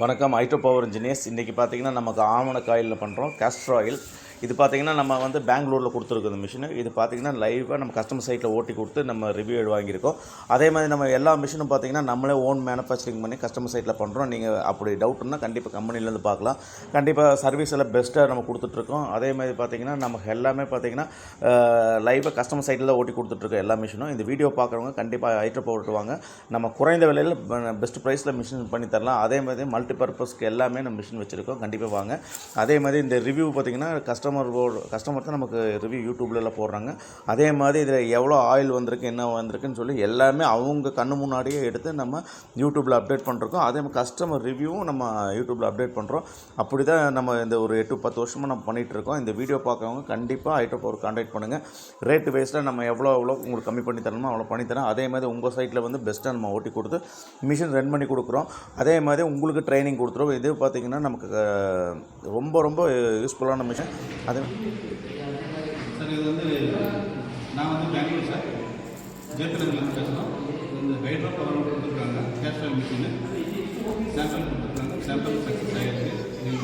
வணக்கம். Hydro power engineers. இன்றைக்கி பார்த்திங்கன்னா நமக்கு ஆமணக்காயில் பண்ணுறோம் கேஸ்டர் ஆயில். இது பார்த்திங்கன்னா நம்ம வந்து பெங்களூரில் கொடுத்துருக்கோம் இந்த மிஷினு. இது பார்த்திங்கன்னா லைவாக நம்ம கஸ்டமர் சைட்டில் ஓட்டி கொடுத்து நம்ம ரிவ்யூ வாங்கியிருக்கோம். அதே மாதிரி நம்ம எல்லா மிஷினும் பார்த்திங்கன்னா நம்மளே ஓன் மேனுஃபேக்சரிங் பண்ணி கஸ்டமர் சைட்டில் பண்ணுறோம். நீங்கள் அப்படி டவுட்னா கண்டிப்பாக கம்பெனிலேருந்து பார்க்கலாம். கண்டிப்பாக சர்வீஸ் எல்லாம் பெஸ்ட்டாக நம்ம கொடுத்துட்ருக்கோம். அதே மாதிரி பார்த்திங்கன்னா நமக்கு எல்லாமே பார்த்திங்கன்னா லைவாக கஸ்டமர் சைட்டில் தான் ஓட்டி கொடுத்துட்ருக்கோம் எல்லா மிஷினும். இந்த வீடியோ பார்க்குறவங்க கண்டிப்பாக ஹைட்ரோ பவர் வாங்க. நம்ம குறைந்த விலையில் பெஸ்ட் ப்ரைஸில் மிஷின் பண்ணி தரலாம். அதே மாதிரி மல்டி பர்பஸ்க்கு எல்லாமே நம்ம மிஷின் வச்சுருக்கோம். கண்டிப்பாக வாங்க. அதே மாதிரி இந்த ரிவ்யூ பார்த்திங்கன்னா கஸ்டமர் தான் நமக்கு ரிவ்யூ யூடியூப்லலாம் போடுறாங்க. அதே மாதிரி இதில் எவ்வளோ ஆயில் வந்திருக்கு என்ன வந்திருக்குன்னு சொல்லி எல்லாமே அவங்க கண்ணு முன்னாடியே எடுத்து நம்ம யூடியூப்பில் அப்டேட் பண்ணுறோம். அதே மாதிரி கஸ்டமர் ரிவ்யூவும் நம்ம யூடியூப்பில் அப்டேட் பண்ணுறோம். அப்படி தான் நம்ம இந்த ஒரு 8-10 வருஷமாக நம்ம பண்ணிகிட்ருக்கோம். இந்த வீடியோ பார்க்குறவங்க கண்டிப்பாக ஹைட்ரோ பவர் கான்டாக்ட் பண்ணுங்கள். ரேட்டு வைஸில் நம்ம எவ்வளோ உங்களுக்கு கம்மி பண்ணி தரணுமோ அவ்வளோ பண்ணித்தரோம். அதே மாதிரி உங்கள் சைட்டில் வந்து பெஸ்ட்டாக நம்ம ஓட்டி கொடுத்து மிஷின் ரன் பண்ணி கொடுக்குறோம். அதே மாதிரி உங்களுக்கு ட்ரைனிங் கொடுத்துருவோம். இது பார்த்திங்கன்னா நமக்கு ரொம்ப ரொம்ப யூஸ்ஃபுல்லான மிஷின். அது சார் இது வந்து நான் வந்து பெங்களூர் சார் ஜேபிநகர்லேருந்து பேசுகிறோம். இந்த ஹைட்ரோ பவர் கொடுத்துருக்காங்க கேஸ்டர் மிஷினு சாம்பிள் கொடுத்துருக்காங்க. சாம்பிள் சக்ஸஸ் ஆகிருக்கு. நீங்கள்